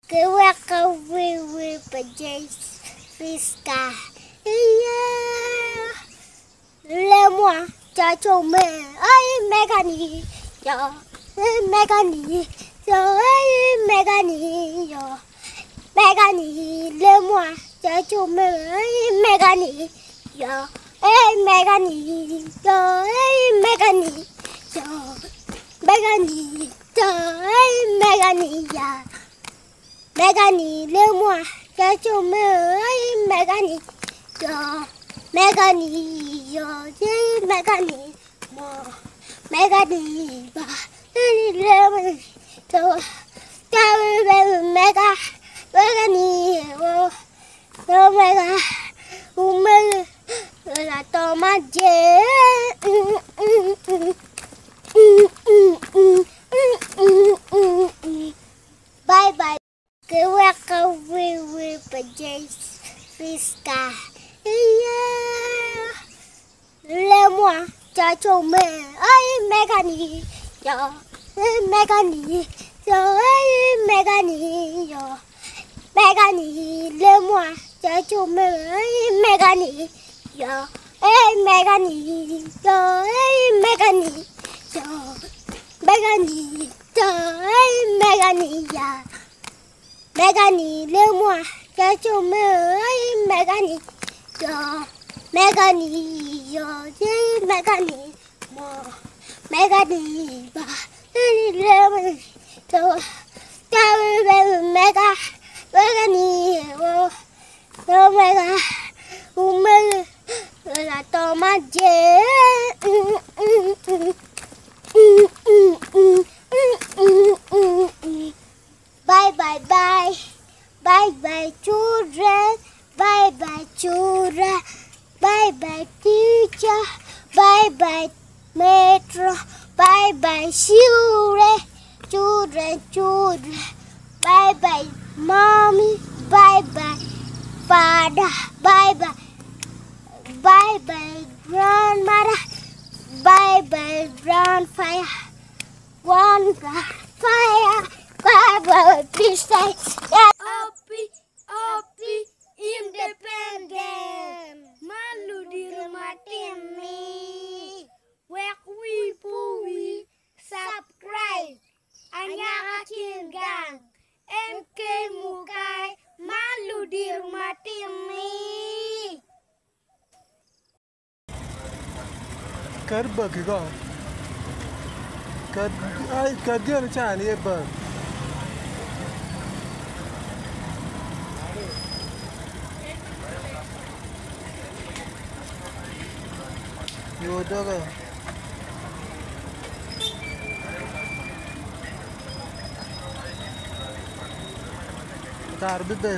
Kewakawiwi Pajiska. Lemwa chacho me ai megani yo megani yo ai megani yo megani lemwa chacho me ai megani yo ai megani yo ai megani yo megani yo ai megani ya megani lemwa chacho me ai megani yo megani yo megani mo megani ba lemon to mega megani wo to mega umel la toma je bye bye cái waka we pajace fiska lemwa chacho me ai megani yo megani yo ai megani yo megani lemwa chacho me ai megani yo ai megani yo ai megani yo megani yo ai megani ya megani lemwa chacho me ai megani yo megani yo megani mo megani ba lemon to mega megani wo to mega umel la toma je bye bye bye bye bye children bye bye children bye bye teacher bye bye metro bye bye children bye bye mommy bye bye father bye bye grandmother bye bye grandfather bye bye peace Opi independen malu di rumah Timmy puwi subscribe Anyakakin gang MK Mukai malu di rumah Timmy कर बगेगा कर दिया ना चाहे ये bug यो दगा तार भी दे